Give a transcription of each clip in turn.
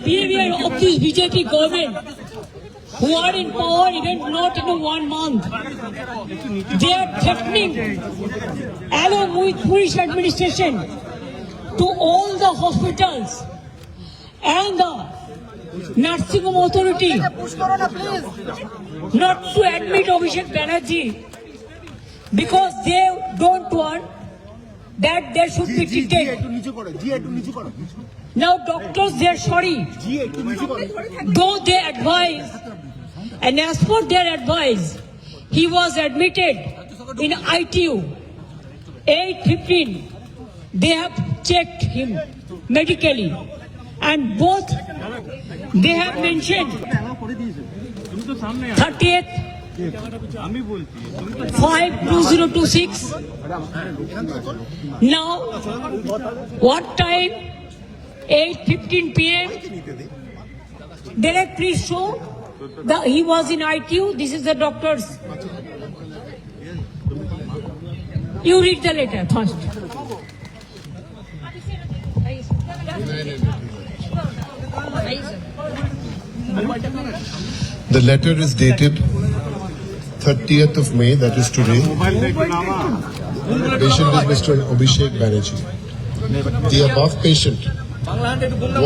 behavior of this BJP government, who are in power even not in 1 month. They are threatening, along with police administration, to all the hospitals and the nursing home authority not to admit Abhishek Banerjee because they don't want that there should be treated. Now doctors, they are sorry, though they advise, and as per their advice, he was admitted in ITU 8:15. They have checked him medically, and both they have mentioned 30th 5/2026. Now what time? 8:15 p.m. Derek, please show that he was in ITU. This is the doctor's. You read the letter first. The letter is dated 30th of May, that is today. Patient is Mr. Abhishek Banerjee. The above patient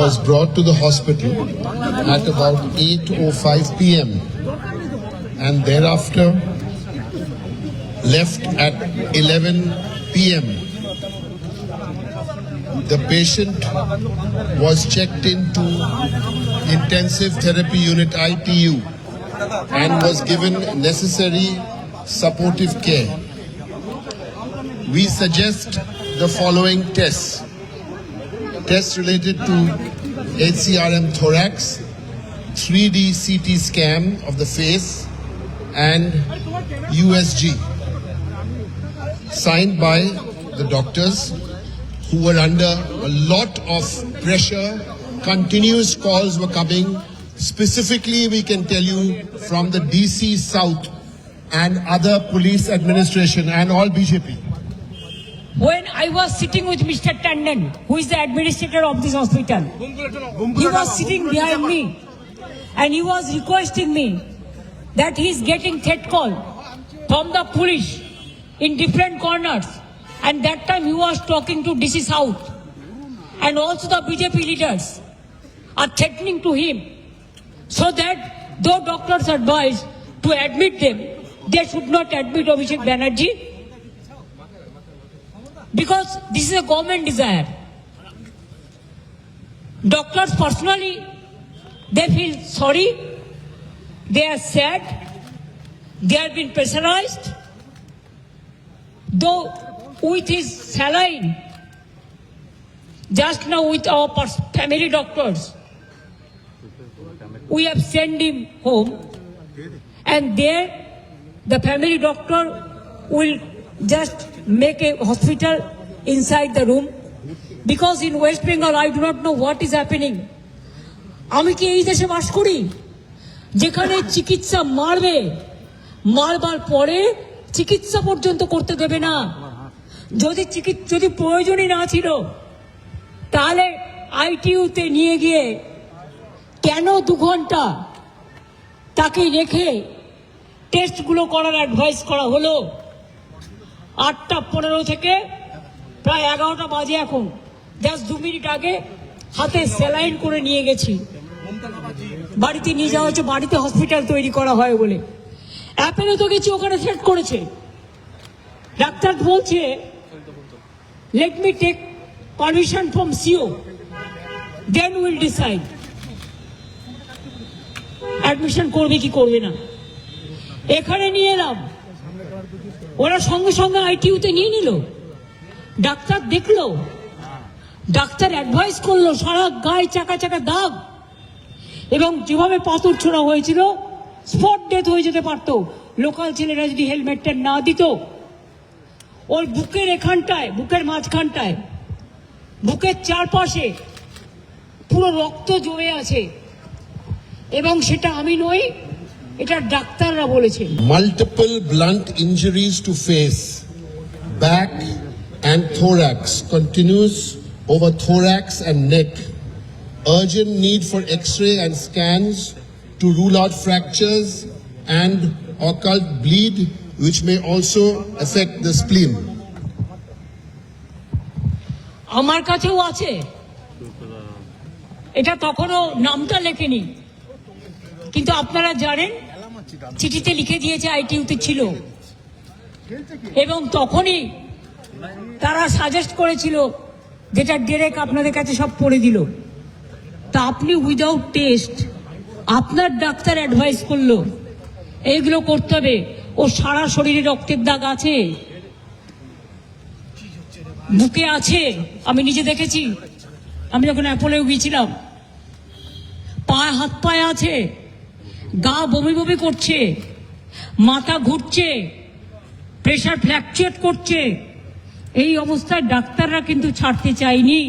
was brought to the hospital at about 8:05 p.m. and thereafter left at 11 p.m. The patient was checked into intensive therapy unit ITU and was given necessary supportive care. We suggest the following tests. Tests related to HCRM thorax, 3D CT scan of the face, and USG, signed by the doctors who were under a lot of pressure. Continuous calls were coming. Specifically, we can tell you from the DC South and other police administration and all BJP. When I was sitting with Mr. Tandon, who is the administrator of this hospital, he was sitting behind me and he was requesting me that he is getting threat call from the police in different corners, and that time he was talking to DC South, and also the BJP leaders are threatening to him, so that though doctors advise to admit them, they should not admit Abhishek Banerjee, because this is a government desire. Doctors personally, they feel sorry, they are sad, they have been pressurized, though with his saline, just now with our family doctors, we have sent him home, and there the family doctor will just make a hospital inside the room, because in West Bengal I do not know what is happening. আমি কি এই দেশে বাস করি যেখানে চিকিৎসা মারবে, মারবার পরে চিকিৎসা পর্যন্ত করতে দেবে না? যদি প্রয়োজনই না ছিল তাহলে আইটিইউতে নিয়ে গিয়ে কেন 2 ঘন্টা তাকে রেখে টেস্টগুলো করার অ্যাডভাইস করা হলো? 8:15 থেকে প্রায় 11টা বাজে এখন, জাস্ট 2 মিনিট আগে হাতে স্যালাইন করে নিয়ে গেছি, বাড়িতে নিয়ে যাওয়া হচ্ছে, বাড়িতে হসপিটাল তৈরি করা হয় বলে। অ্যাপেলে তো গেছি, ওখানে থ্রেট করেছে। ডাক্তার বলছে let me take permission from CO, then will decide admission করবে কি করবে না। এখানে নিয়ে এলাম, ওরা সঙ্গে সঙ্গে আইটিইউতে নিয়ে নিল। ডাক্তার দেখলো, ডাক্তার অ্যাডভাইস করলো, সারা গায়ে চাকা চাকা দাগ, এবং যেভাবে পাথর ছোড়া হয়েছিল স্পট ডেথ হয়ে যেতে পারতো লোকাল ছেলেরা যদি হেলমেটটা না দিত। ওর বুকের এখানটায়, বুকের মাঝখানটায়, বুকের চারপাশে পুরো রক্ত জমে আছে, এবং সেটা আমি নই, এটা ডাক্তাররা বলেছে। Multiple blunt injuries to face, back and thorax, continuous over thorax and neck, urgent need for X-ray and scans to rule out fractures and occult bleed, which may also affect the spleen. আমার কাছেও আছে, এটা তখনও নামটা লেখেনি, কিন্তু আপনারা জানেন চিঠিতে লিখে দিয়েছে আইটিইউতে ছিল, এবং তখনই তারা সাজেস্ট করেছিল, যেটা ডিরেক্ট আপনাদের কাছে সব পড়ে দিল। তা আপনি উইদাউট টেস্ট আপনার ডাক্তার অ্যাডভাইস করলো এইগুলো করতে হবে, ও সারা শরীরে রক্তের দাগ আছে, বুকে আছে, আমি নিজে দেখেছি, আমি যখন অ্যাপোলেও গিয়েছিলাম, পায়ে হাত পায়ে আছে, গা বমি বমি করছে, মাথা ঘুরছে, প্রেশার ফ্ল্যাকচুয়েট করছে। এই অবস্থায় ডাক্তাররা কিন্তু ছাড়তে চায়নি,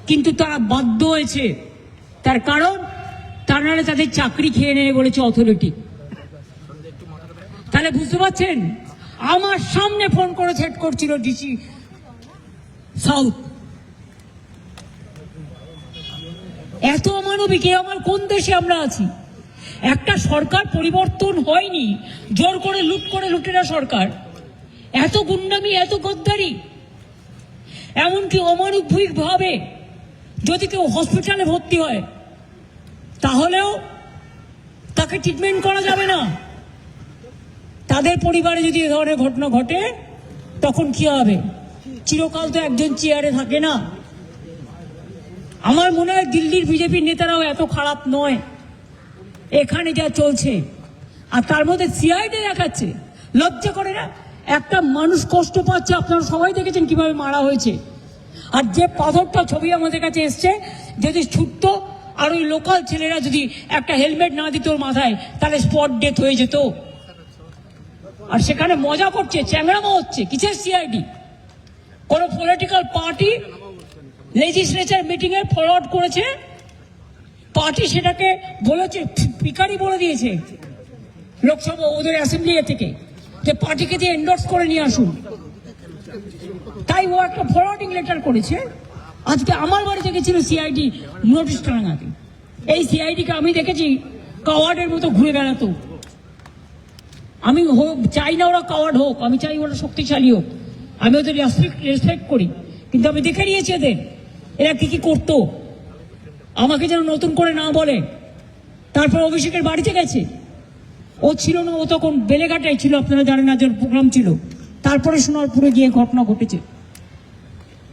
কিন্তু তারা বাধ্য হয়েছে। তার কারণ তারা নাহলে তাদের চাকরি খেয়ে নেবে বলেছে অথরিটি। তাহলে বুঝতে পারছেন, আমার সামনে ফোন করে সেট করছিল ডিসি সাউথ। এত অমানবিক আমার কোন দেশে আমরা আছি? একটা সরকার পরিবর্তন হয়নি, জোর করে লুটেরা সরকার, এত গুন্ডামি, এত গদ্দারি, এমনকি অমানবিক ভাবে যদি কেউ হসপিটালে ভর্তি হয় তাহলেও তাকে ট্রিটমেন্ট করা যাবে না। তাদের পরিবারে যদি এ ধরনের ঘটনা ঘটে তখন কি হবে? চিরকাল তো একজন চেয়ারে থাকে না। আমার মনে হয় দিল্লির বিজেপির নেতারাও এত খারাপ নয়, এখানে যা চলছে। আর তার মধ্যে সিআইডি দেখাচ্ছে, লজ্জা করে না? একটা মানুষ কষ্ট পাচ্ছে, আপনারা সবাই দেখেছেন কিভাবে মারা হয়েছে। আর যে পাথরটা ছবি আমাদের কাছে এসছে, যদি ছুটতো আর ওই লোকাল ছেলেরা যদি একটা হেলমেট না দিত ওর মাথায়, তাহলে স্পট ডেথ হয়ে যেত। আর সেখানে মজা করছে, চ্যাংড়ামো হচ্ছে। কিসের সিআইডি? কোন পলিটিক্যাল পার্টি লেজিসলেচার মিটিং এ ফরওয়ার্ড করেছে, পার্টি সেটাকে বলেছে, পিকারি বলে দিয়েছে লোকসভা ওদের অ্যাসেম্বলি থেকে, যে পার্টিকে দিয়ে এন্ডোর্স করে নিয়ে আসুন। তাই ও একটা ফরওয়ার্ডিং লেটার করেছে। আজকে আমার বাড়িতে গেছিল সিআইডি নোটিশ টাঙাতে। এই সিআইডিকে আমি দেখেছি কাওয়ার্ডের মতো ঘুরে বেড়াতো। আমি চাই না ওরা কাওয়ার্ড হোক, আমি চাই ওরা শক্তিশালী হোক, আমি ওদের রেসপেক্ট করি, কিন্তু আমি দেখে নিয়েছি এরা কি করতো। আমাকে যেন নতুন করে না বলে। তারপর অভিষেকের বাড়িতে গেছে, ও ছিল না, ও তখন বেলেঘাটায় ছিল, আপনারা জানেন না, প্রোগ্রাম ছিল। তারপরে সোনারপুরে গিয়ে ঘটনা ঘটেছে।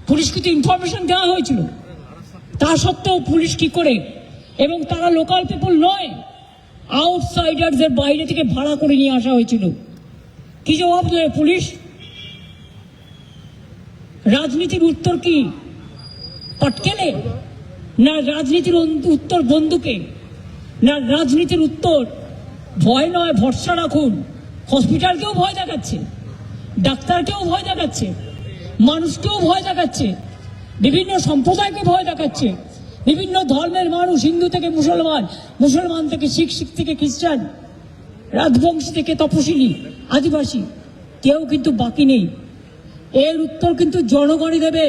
পুলিশকে তো ইনফরমেশন দেওয়া হয়েছিল, তা সত্ত্বেও পুলিশ কি করে, এবং তারা লোকাল পিপল নয়, আউটসাইডারদের বাইরে থেকে ভাড়া করে নিয়ে আসা হয়েছিল। কি জবাব দেবে পুলিশ? রাজনীতির উত্তর কি? পটকেলে? না রাজনীতির উত্তর বন্দুকে? না রাজনীতির উত্তর ভয় নয়, ভরসা রাখুন। হসপিটালকেও ভয় দেখাচ্ছে, ডাক্তারকেও ভয় দেখাচ্ছে, মানুষকেও ভয় দেখাচ্ছে, বিভিন্ন সম্প্রদায়কে ভয় দেখাচ্ছে, বিভিন্ন ধর্মের মানুষ, হিন্দু থেকে মুসলমান, মুসলমান থেকে শিখ, শিখ থেকে খ্রিস্টান, রাজবংশী থেকে তপশিলি, আদিবাসী, কেউ কিন্তু বাকি নেই। এর উত্তর কিন্তু জনগণই দেবে।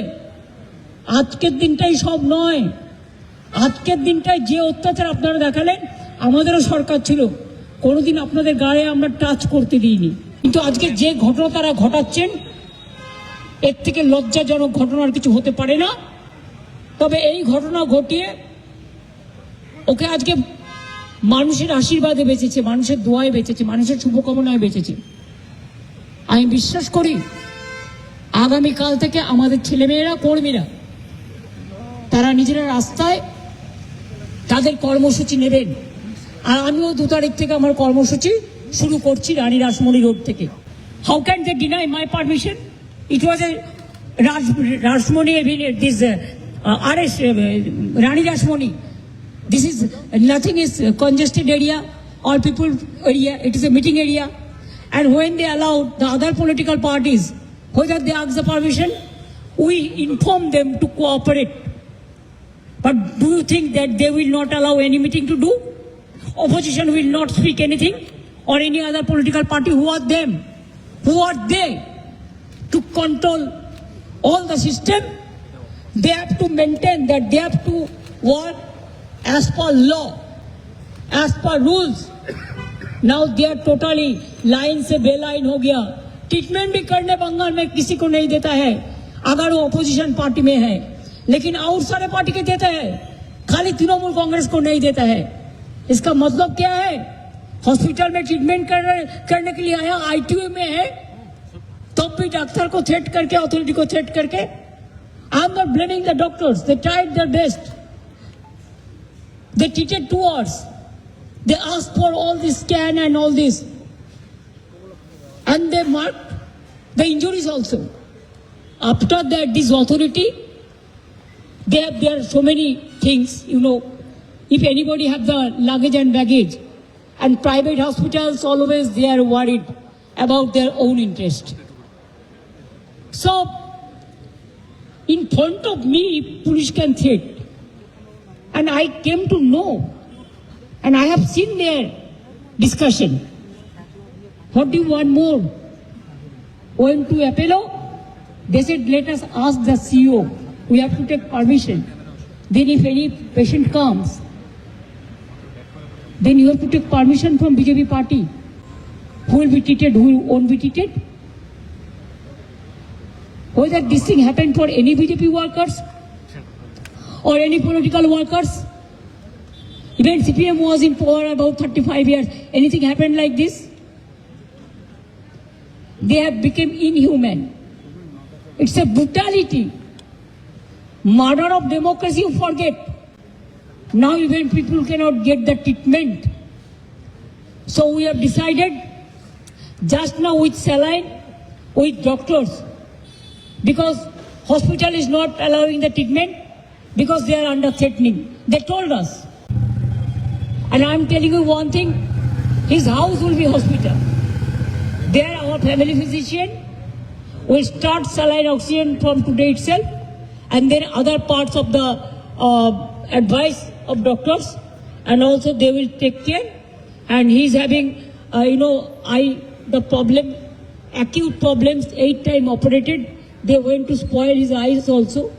আজকের দিনটাই সব নয়। আজকের দিনটায় যে অত্যাচার আপনারা দেখালেন, আমাদেরও সরকার ছিল, কোনোদিন আপনাদের গায়ে আমরা টাচ করতে দিইনি। কিন্তু আজকে যে ঘটনা তারা ঘটাচ্ছেন, এর থেকে লজ্জাজনক ঘটনার কিছু হতে পারে না। তবে এই ঘটনা ঘটিয়ে ওকে আজকে মানুষের আশীর্বাদে বেঁচেছে, মানুষের দোয়ায় বেঁচেছে, মানুষের শুভকামনায় বেঁচেছে। আমি বিশ্বাস করি আগামীকাল থেকে আমাদের ছেলেমেয়েরা, কর্মীরা, তারা নিজেরা রাস্তায় তাদের কর্মসূচি নেবেন। আর আমিও 2 তারিখ থেকে আমার কর্মসূচি শুরু করছি রানী রাসমণি রোড থেকে। How can they deny my permission? It was a Rashmoni, this RS Rani Rashmoni. This is nothing is congested area, all people area. It is a meeting area, and when they allowed the other political parties, whether they ask the permission, we inform them to cooperate. But do you think that they will not allow any meeting to do? Opposition will not speak anything, or any other political party. Who are them? Who are they to control all the system? They have to maintain that, they have to work as per law, as per rules. Now they are totally line से बेलाइन हो गया. Treatment भी करने बंगाल में किसी को नहीं देता है अगर वो ऑपोजिशन पार्टी में है, लेकिन और सारे पार्टी के देता है, खाली तृणमूल कांग्रेस को नहीं देता है. इसका मतलब क्या है? हॉस्पिटल में ट्रीटमेंट करने के लिए आया, आईटीयू में है, तब भी डॉक्टर को थ्रेट करके, अथॉरिटी को थ्रेट करके. I am not blaming the doctors, they tried their best. They treated 2 hours. They asked for all this scan and all this. And they marked the injuries also. After that, this authority, there are so many things, if anybody have the luggage and baggage, and private hospitals always they are worried about their own interest. So, in front of me, police can threat. And I came to know, and I have seen their discussion. What do you want more? Went to Apollo, they said, let us ask the CEO. We have to take permission. Then if any patient comes, then you have to take permission from BJP party. Who will be treated, who won't be treated? Whether this thing happened for any BJP workers, or any political workers. Even CPM was in power about 35 years. Anything happened like this? They have become inhuman. It's a brutality. Murder of democracy, you forget. Now even people cannot get the treatment. So we have decided, just now with saline, with doctors, because hospital is not allowing the treatment, because they are under threatening. They told us. And I am telling you one thing, his house will be hospital. There our family physician will start saline oxygen from today itself, and then other parts of the advice of doctors, and also they will take care. And he is having, the problem, acute problems, 8 times operated. They went to spoil his eyes also.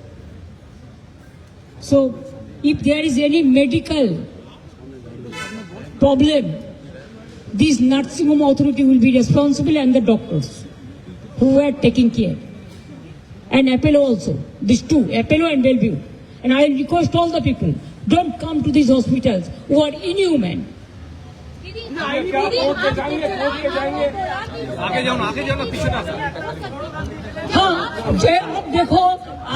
So, if there is any medical problem, this nursing home authority will be responsible, and the doctors who are taking care. And Apollo also, these two, Apollo and Bellevue. And I request all the people, don't come to these hospitals who are inhuman. हाँ, अब देखो,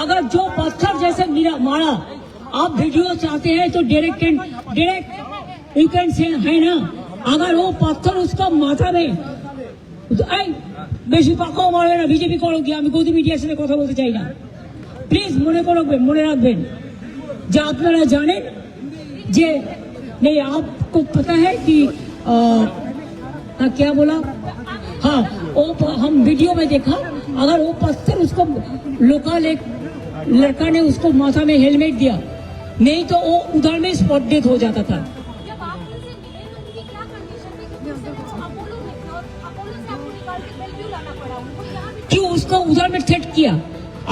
अगर जो पत्थर जैसे मारा, आप video चाहते हैं तो डायरेक्ट यू कैन से है ना, अगर वो पत्थर उसका माथा में বেশি পাকাও মারবে না, বিজেপি করো কি, আমি গদি মিডিয়ার সাথে কথা বলতে চাই না, প্লিজ মনে রাখবেন যে আপনারা জানেন যে नहीं आपको पता है कि क्या बोला, हाँ वो हम वीडियो में देखा, अगर वो पत्थर उसको लोकल एक लड़का ने उसको माथा में हेलमेट दिया, नहीं तो वो उधर में स्पॉट डेथ हो जाता था. क्यों उसको उधर में थ्रेट किया?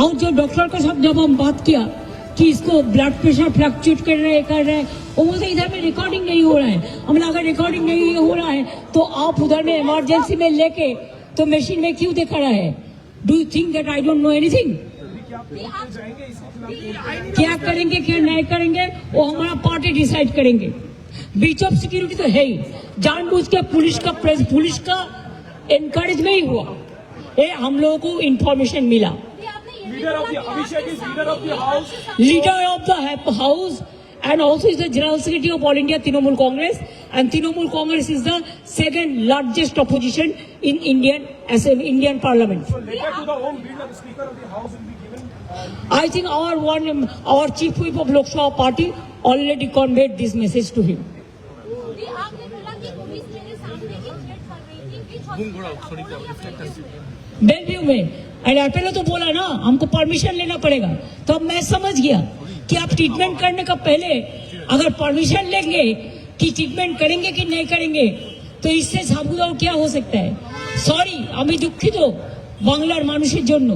और जो डॉक्टर के साथ जब हम बात किया कि इसको ब्लड प्रेशर फ्लक्चुएट कर रहे हैं, वो मुझे इधर में रिकॉर्डिंग नहीं हो रहा है. हमने अगर रिकॉर्डिंग नहीं हो रहा है तो आप उधर में इमरजेंसी में लेके तो मशीन में क्यों दिखा रहा है? Do you think that I don't know anything? क्या करेंगे क्या नहीं करेंगे वो हमारा पार्टी डिसाइड करेंगे. ब्रीच ऑफ सिक्योरिटी तो है ही, जानबूझ के पुलिस का एनकरेज में ही हुआ. ये हम लोगों को इंफॉर्मेशन मिला. Leader of the Abhishek is leader of the house. Leader of the house, and also is the General Secretary of All India Trinamool Congress, and Trinamool Congress is the second largest opposition in Indian Parliament. So letter to the home leader, the Speaker of the House will be given. I think our Chief Whip of Lok Sabha Party already conveyed this message to him. Belvieu में पहले तो बोला ना हमको permission लेना पड़ेगा, तो अब मैं समझ गया कि आप ट्रीटमेंट करने का पहले अगर परमिशन लेंगे कि ट्रीटमेंट करेंगे कि नहीं करेंगे, तो इससे साबुदाव क्या हो सकता है. সরি, আমি দুঃখিত বাংলার মানুষের জন্য.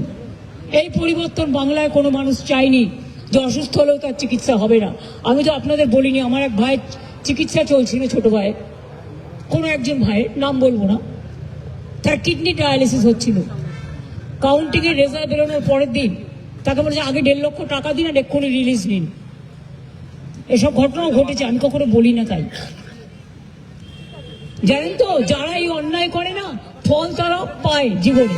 এই পরিবর্তন বাংলায় কোনো মানুষ চায়নি. যে অসুস্থ হলেও তার চিকিৎসা হবে না। আমি তো আপনাদের বলিনি, আমার এক ভাইয়ের চিকিৎসা চলছিল, ছোট ভাই, কোনো একজন ভাইয়ের নাম বলবো না, তার কিডনি ডায়ালিসিস হচ্ছিল। কাউন্টিংয়ের রেজাল্ট বেরোনোর পরের দিন তাকে বলেছে আগে 1.5 লক্ষ টাকা দিন আর এক্ষুনি রিলিজ নিন। এসব ঘটনাও ঘটেছে, আমি কখনো বলি না তাই। জানেন তো, যারা এই অন্যায় করে না, ফল তারা পায় জীবনে।